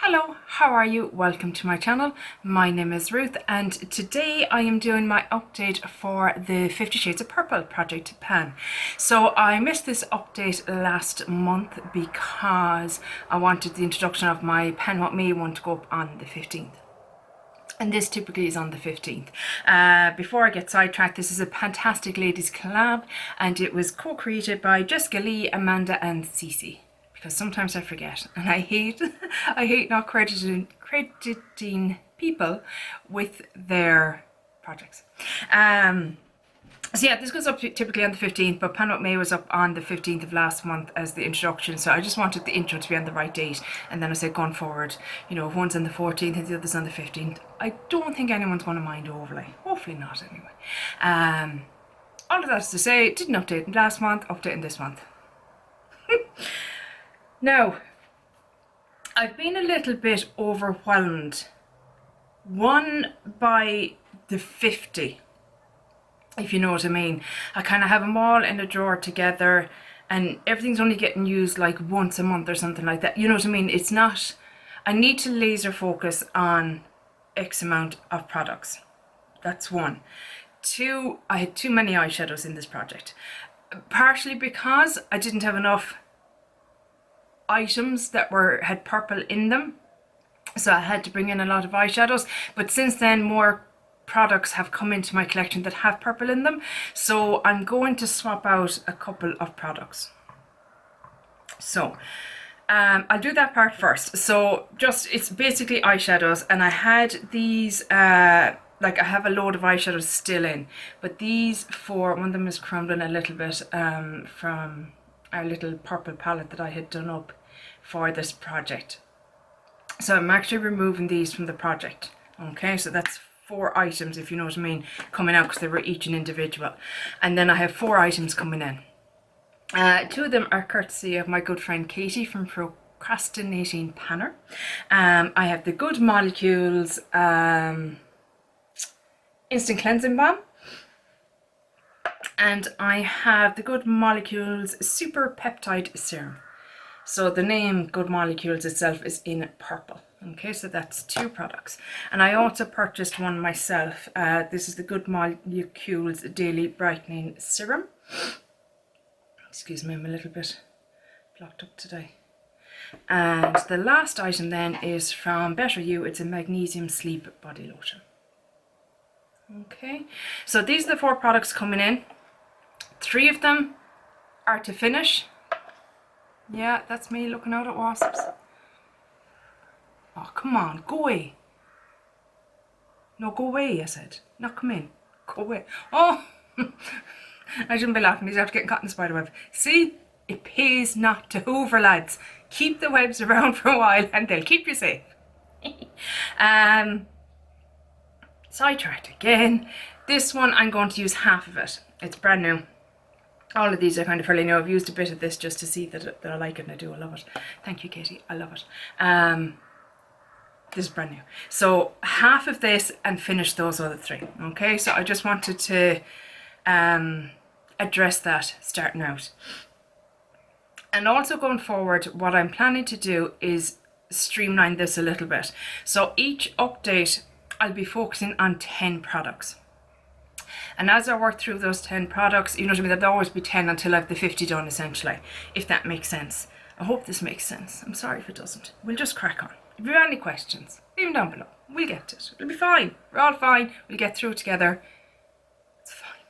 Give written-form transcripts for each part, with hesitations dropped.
Hello, how are you? Welcome to my channel. My name is Ruth and today I am doing my update for the 50 Shades of Purple project pan. So I missed this update last month because I wanted the introduction of my Pen What Me one to go up on the 15th. And this typically is on the 15th. Before I get sidetracked, this is a fantastic ladies collab and it was co-created by Jessica Lee, Amanda and Cece. Because sometimes I forget and I hate not crediting people with their projects. So yeah, this goes up typically on the 15th, but Pan What May was up on the 15th of last month as the introduction, so I just wanted the intro to be on the right date, and then I said going forward, you know, if one's on the 14th and the other's on the 15th, I don't think anyone's going to mind overly. Hopefully not anyway. All of that is to say, didn't update last month, updating this month. Now, I've been a little bit overwhelmed, one by the 50, if you know what I mean. I kind of have them all in a drawer together and everything's only getting used like once a month or something like that. You know what I mean? It's not, I need to laser focus on X amount of products. That's one. Two, I had too many eyeshadows in this project. Partially because I didn't have enough items that had purple in them, so I had to bring in a lot of eyeshadows, but since then more products have come into my collection that have purple in them, so I'm going to swap out a couple of products. So I'll do that part first. So just, it's basically eyeshadows, and I had these like I have a load of eyeshadows still in, but these four, one of them is crumbling a little bit from our little purple palette that I had done up for this project. So I'm actually removing these from the project. Okay, so that's 4 items, if you know what I mean, coming out because they were each an individual. And then I have 4 items coming in. 2 of them are courtesy of my good friend Katie from Procrastinating Panner. I have the Good Molecules Instant Cleansing Balm. And I have the Good Molecules Super Peptide Serum. So the name Good Molecules itself is in purple. Okay, so that's 2 products. And I also purchased one myself. This is the Good Molecules Daily Brightening Serum. Excuse me, I'm a little bit blocked up today. And the last item then is from Better You. It's a Magnesium Sleep Body Lotion. Okay, so these are the 4 products coming in. 3 of them are to finish. Yeah, that's me looking out at wasps. Oh, come on, go away. No, go away, I said. Not come in. Go away. Oh, I shouldn't be laughing. He's after getting caught in the spider web. See, it pays not to hoover, lads. Keep the webs around for a while and they'll keep you safe. Sidetracked again. This one I'm going to use half of it. It's brand new. All of these are kind of fairly new. I've used a bit of this just to see that I like it, and I do. I love it. Thank you, Katie. I love it. This is brand new. So half of this and finish those other 3. Okay, so I just wanted to address that starting out. And also going forward, what I'm planning to do is streamline this a little bit. So each update, I'll be focusing on 10 products. And as I work through those 10 products, you know what I mean, there'll always be 10 until I have the 50 done, essentially, if that makes sense. I hope this makes sense. I'm sorry if it doesn't. We'll just crack on. If you have any questions, leave them down below. We'll get to it. It'll be fine. We're all fine. We'll get through it together. It's fine.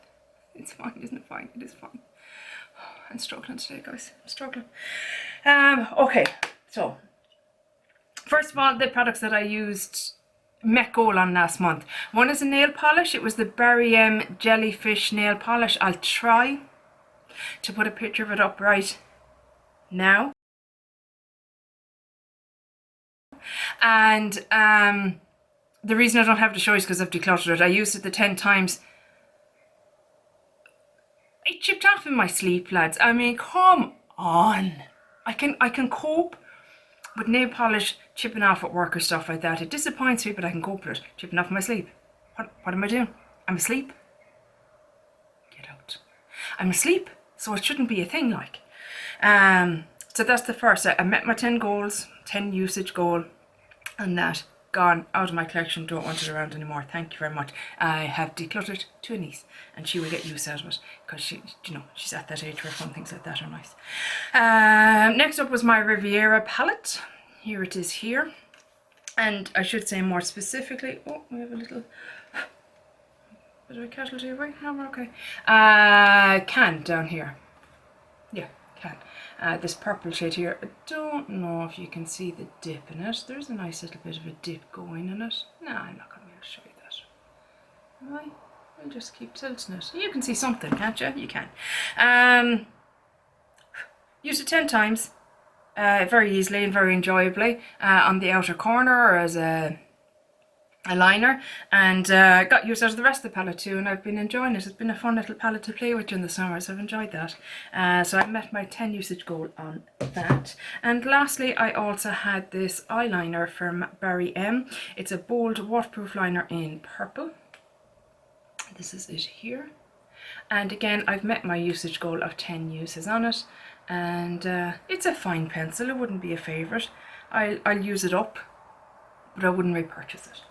It's fine, isn't it fine? It is fine. Oh, I'm struggling today, guys. I'm struggling. Okay, so first of all, the products that I used met goal on last month. One is a nail polish. It was the Berry M Jellyfish nail polish. I'll try to put a picture of it up right now. And the reason I don't have to show you is because I've decluttered it. I used it the 10 times. It chipped off in my sleep, lads. I mean, come on. I can cope with nail polish chipping off at work or stuff like that. It disappoints me, but I can cope with it. Chipping off my sleep. What am I doing? I'm asleep. Get out. I'm asleep, so it shouldn't be a thing like. So that's the first. I met my 10 goals, 10 usage goal. and that gone out of my collection, don't want it around anymore, thank you very much. I have decluttered to a niece and she will get use out of it because she, you know, she's at that age where fun things like that are nice. Next up was my Riviera palette. Here it is here, and I should say more specifically, oh, we have a little bit of a casualty away. No, we're okay. Can down here, yeah, can. This purple shade here, I don't know if you can see the dip in it. There's a nice little bit of a dip going in it. No, I'm not going to be able to show you that. Am I? I'll just keep tilting it. You can see something, can't you? You can. Used it 10 times, very easily and very enjoyably, on the outer corner or as a liner, and got use out of the rest of the palette too, and I've been enjoying it. It's been a fun little palette to play with during the summer, so I've enjoyed that. So I met my 10 usage goal on that. And lastly, I also had this eyeliner from Barry M. It's a bold waterproof liner in purple. This is it here, and again I've met my usage goal of 10 uses on it, and it's a fine pencil. It wouldn't be a favourite. I'll use it up, but I wouldn't repurchase it.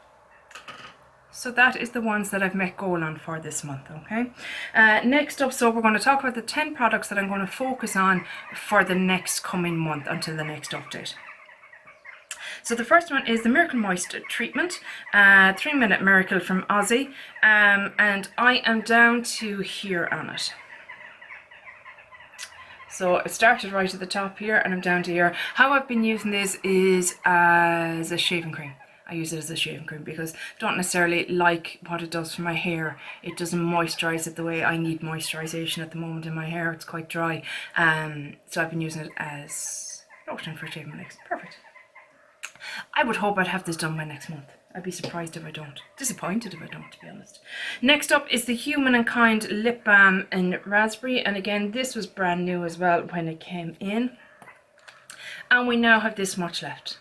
So that is the ones that I've met goal on for this month, okay? Next up, so we're going to talk about the 10 products that I'm going to focus on for the next coming month until the next update. So the first one is the Miracle Moist Treatment, 3-minute miracle from Aussie, and I am down to here on it. So it started right at the top here and I'm down to here. How I've been using this is as a shaving cream. I use it as a shaving cream because I don't necessarily like what it does for my hair. It doesn't moisturise it the way I need moisturisation at the moment in my hair. It's quite dry. So I've been using it as lotion for shaving my legs. Perfect. I would hope I'd have this done by next month. I'd be surprised if I don't. Disappointed if I don't, to be honest. Next up is the Human and Kind Lip Balm in Raspberry. And again, this was brand new as well when it came in. And we now have this much left.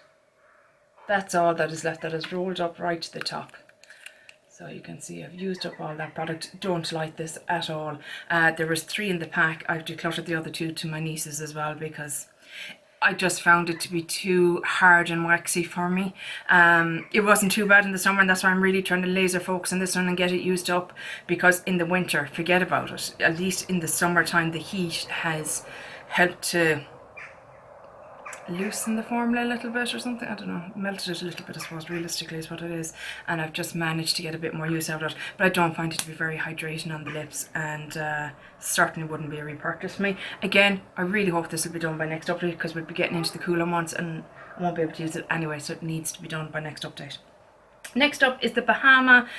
That's all that is left. That is rolled up right to the top. So you can see I've used up all that product. Don't like this at all. There was 3 in the pack. I've decluttered the other 2 to my nieces as well because I just found it to be too hard and waxy for me. It wasn't too bad in the summer, and that's why I'm really trying to laser focus on this one and get it used up, because in the winter, forget about it. At least in the summertime, the heat has helped to loosen the formula a little bit or something. I don't know, melted it a little bit, I suppose, realistically is what it is, and I've just managed to get a bit more use out of it, but I don't find it to be very hydrating on the lips, and certainly wouldn't be a repurchase for me. Again, I really hope this will be done by next update because we'll be getting into the cooler months and I won't be able to use it anyway, so it needs to be done by next update. Next up is the Bahama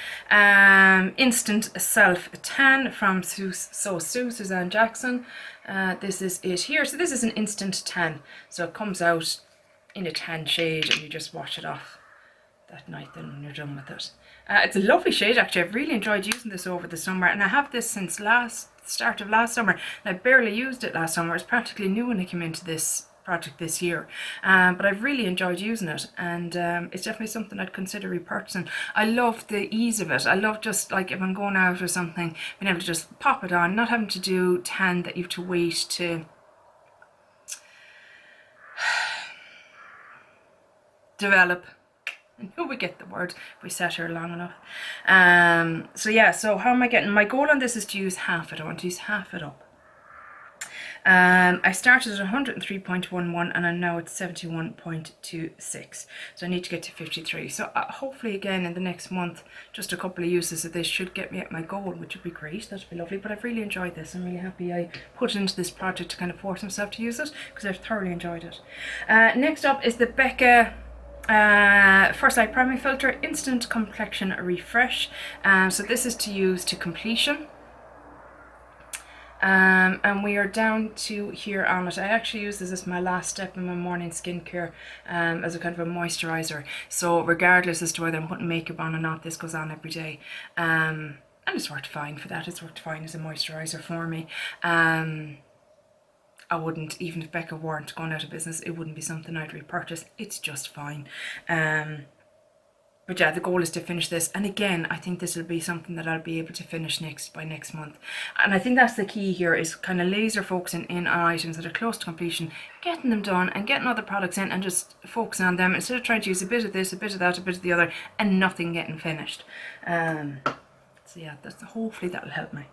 Instant Self Tan from Suzanne Jackson. This is it here. So this is an instant tan. So it comes out in a tan shade and you just wash it off that night then when you're done with it. It's a lovely shade actually. I've really enjoyed using this over the summer, and I have this since start of last summer. And I barely used it last summer. It's practically new when it came into this project this year, but I've really enjoyed using it, and it's definitely something I'd consider repurchasing. I love the ease of it. I love just like if I'm going out or something, being able to just pop it on, not having to do tan that you have to wait to develop. I know we get the word if we sat here long enough. So yeah, so how am I getting? My goal on this is to use half it. I want to use half it up. I started at 103.11 and I'm now at 71.26, so I need to get to 53. So hopefully again in the next month, just a couple of uses of this should get me at my goal, which would be great. That would be lovely. But I've really enjoyed this. I'm really happy I put it into this project to kind of force myself to use it, because I've thoroughly enjoyed it. Next up is the Becca First Light Priming Filter Instant Complexion Refresh. So this is to use to completion. And we are down to here on it. I actually use this as my last step in my morning skincare, as a kind of a moisturiser. So regardless as to whether I'm putting makeup on or not, this goes on every day. And it's worked fine for that. It's worked fine as a moisturiser for me. I wouldn't, even if Becca weren't going out of business, it wouldn't be something I'd repurchase. It's just fine. But yeah, the goal is to finish this. And again, I think this will be something that I'll be able to finish by next month. And I think that's the key here, is kind of laser focusing in on items that are close to completion, getting them done and getting other products in and just focusing on them instead of trying to use a bit of this, a bit of that, a bit of the other, and nothing getting finished. So yeah, hopefully that'll help me.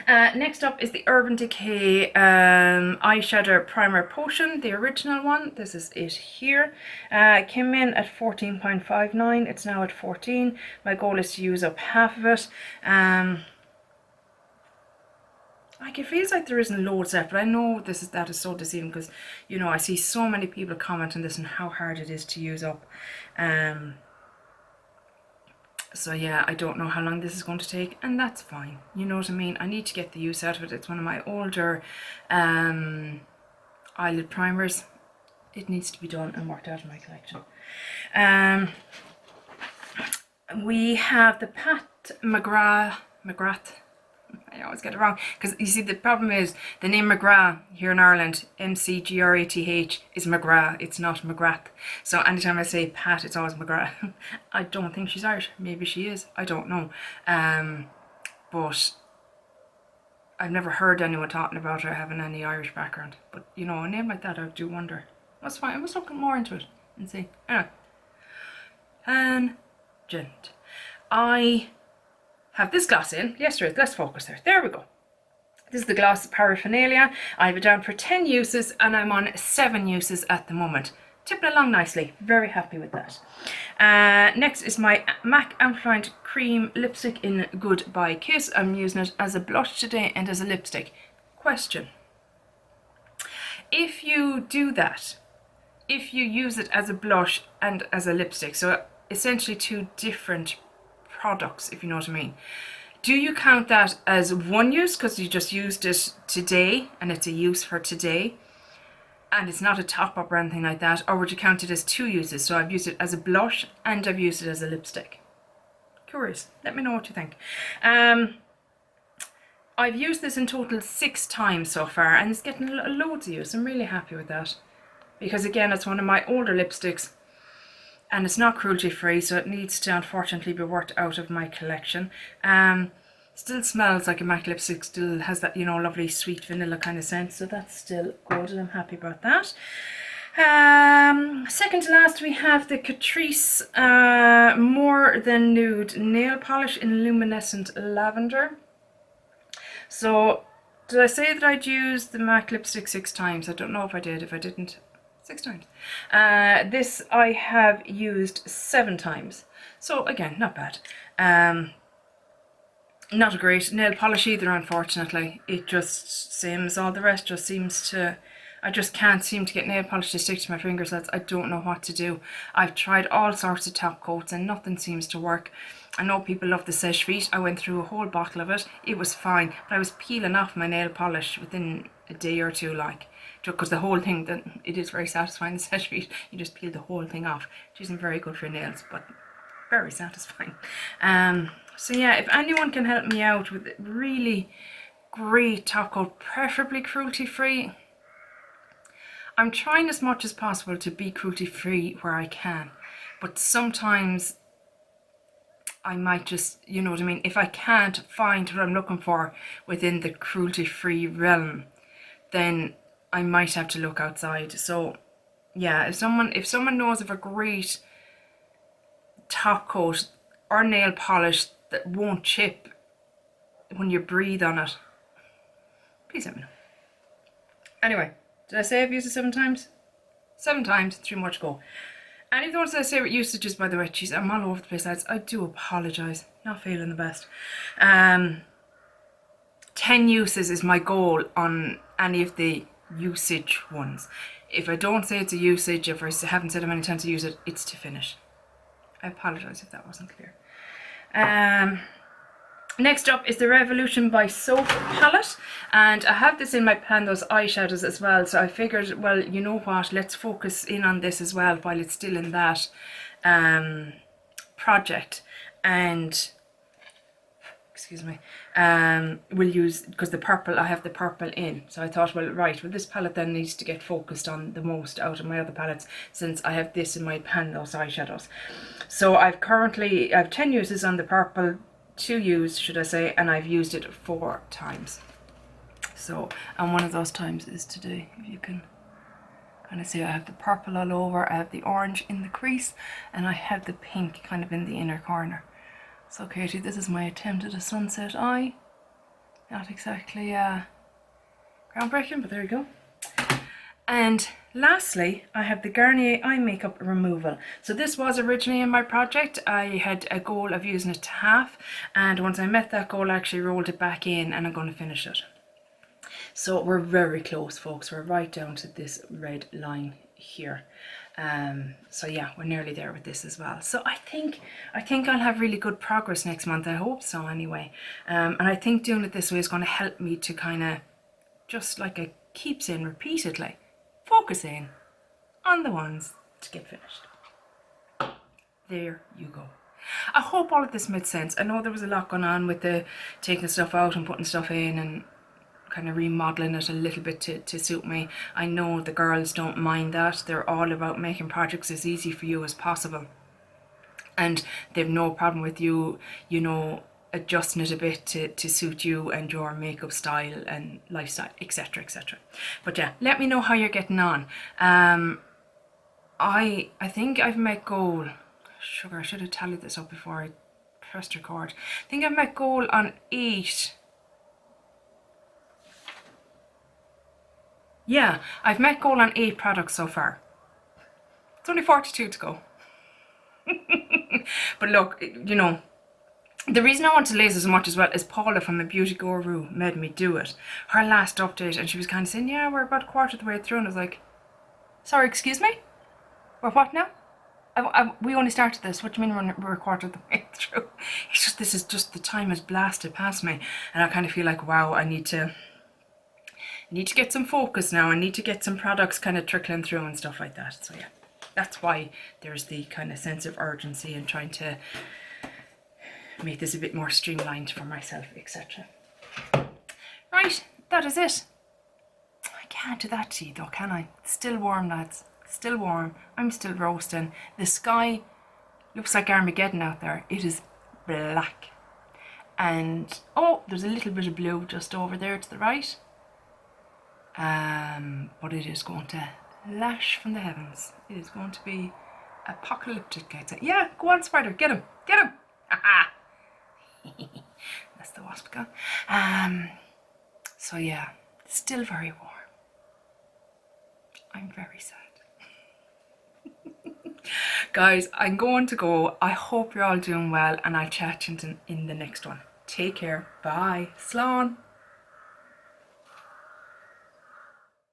Next up is the Urban Decay eyeshadow primer potion, the original one. This is it here. It came in at 14.59. It's now at 14. My goal is to use up half of it. Like, it feels like there isn't loads left, but I know that is so deceiving, because you know, I see so many people comment on this and how hard it is to use up. So yeah, I don't know how long this is going to take, and that's fine. You know what I mean? I need to get the use out of it. It's one of my older eyelid primers. It needs to be done and worked out in my collection. We have the Pat McGrath. I always get it wrong, because you see, the problem is the name McGrath here in Ireland, McGrath, is McGrath. It's not McGrath. So anytime I say Pat, it's always McGrath. I don't think she's Irish. Maybe she is. I don't know. But I've never heard anyone talking about her having any Irish background. But you know, a name like that, I do wonder. That's fine. I must look more into it and see. Anyway, tangent. I have this gloss in. Yes, Ruth, let's focus there. There we go. This is the gloss Paraphernalia. I have it down for 10 uses and I'm on 7 uses at the moment. Tipping along nicely. Very happy with that. Next is my MAC Amplified Cream Lipstick in Goodbye Kiss. I'm using it as a blush today and as a lipstick. Question. If you do that, if you use it as a blush and as a lipstick, so essentially 2 different products, if you know what I mean, do you count that as one use because you just used it today and it's a use for today and it's not a top up or anything like that, or would you count it as 2 uses? So I've used it as a blush and I've used it as a lipstick. Curious, let me know what you think. I've used this in total 6 times so far and it's getting loads of use. I'm really happy with that, because again, it's one of my older lipsticks and it's not cruelty free, so it needs to unfortunately be worked out of my collection. Still smells like a MAC lipstick, still has that, you know, lovely sweet vanilla kind of scent, so that's still good and I'm happy about that. Second to last, we have the Catrice More Than Nude nail polish in Luminescent Lavender. So did I say that I'd used the MAC lipstick 6 times? I don't know if I did. If I didn't, 6 times. This I have used 7 times. So again, not bad. Not a great nail polish either, unfortunately. It just, same as all the rest, just seems to, I just can't seem to get nail polish to stick to my fingers. I don't know what to do. I've tried all sorts of top coats and nothing seems to work. I know people love the Seche Vite. I went through a whole bottle of it. It was fine, but I was peeling off my nail polish within a day or two, like, because the whole thing, it is very satisfying, the Seche Vite. You just peel the whole thing off. It isn't very good for your nails, but very satisfying. So yeah, if anyone can help me out with really great top coat, preferably cruelty free. I'm trying as much as possible to be cruelty free where I can, but sometimes I might just, you know what I mean, if I can't find what I'm looking for within the cruelty free realm, then I might have to look outside. So yeah, if someone knows of a great top coat or nail polish that won't chip when you breathe on it, please let me know. Anyway, did I say I've used it 7 times? 7 times, 3 more to go. Any of the ones that I say what usages, by the way, geez, I'm all over the place, lads. I do apologise. Not feeling the best. 10 uses is my goal on any of the usage ones. If I don't say it's a usage, if I haven't said how many times to use it, it's to finish. I apologise if that wasn't clear. Next up is the Revolution by Soap palette, and I have this in my pan, those eyeshadows as well, so I figured, well, you know what, let's focus in on this as well while it's still in that project. And excuse me, will use, because the purple, I have the purple in, so I thought, well, right, well, this palette then needs to get focused on the most out of my other palettes, since I have this in my pan, those eyeshadows. So I have 10 uses on the purple, 2 used, should I say, and I've used it 4 times. So, and one of those times is today. If you can kind of see, I have the purple all over, I have the orange in the crease, and I have the pink kind of in the inner corner. So Katie, this is my attempt at a sunset eye. Not exactly groundbreaking, but there you go. And lastly, I have the Garnier eye makeup removal. So this was originally in my project. I had a goal of using it to half, and once I met that goal, I actually rolled it back in, and I'm going to finish it. So we're very close, folks. We're right down to this red line here. So yeah, we're nearly there with this as well. So I think I'll have really good progress next month. I hope so anyway. And I think doing it this way is going to help me to kind of, just like I keep saying repeatedly, focusing on the ones to get finished. There you go. I hope all of this made sense. I know there was a lot going on with the taking stuff out and putting stuff in and kind of remodeling it a little bit to suit me. I know the girls don't mind that. They're all about making projects as easy for you as possible, and they've no problem with you, you know, adjusting it a bit to suit you and your makeup style and lifestyle, etc, etc. But yeah, let me know how you're getting on. I think I've met goal, sugar, I should have tallied this up before I pressed record. I think I've met goal on 8. Yeah, I've met goal on 8 products so far. It's only 42 to go. But look, you know, the reason I want to laser so much as well is Paula from the Beauty Guru made me do it. Her last update, and she was kind of saying, yeah, we're about a quarter of the way through, and I was like, sorry, excuse me? We're what now? We only started this. What do you mean we're a quarter of the way through? It's just, this is just, the time has blasted past me, and I kind of feel like, wow, I need to get some focus now. I need to get some products kind of trickling through and stuff like that. So yeah, that's why there's the kind of sense of urgency and trying to make this a bit more streamlined for myself, etc. Right, that is it. I can't do that to you though, can I? It's still warm, lads. Still warm. I'm still roasting. The sky looks like Armageddon out there. It is black. And oh, there's a little bit of blue just over there to the right. But it is going to lash from the heavens. It is going to be apocalyptic, I'd say. Yeah, go on, spider, get him, get him. That's the wasp gun. So yeah, still very warm. I'm very sad. Guys, I'm going to go. I hope you're all doing well, and I'll chat to you in the next one. Take care. Bye. Slán.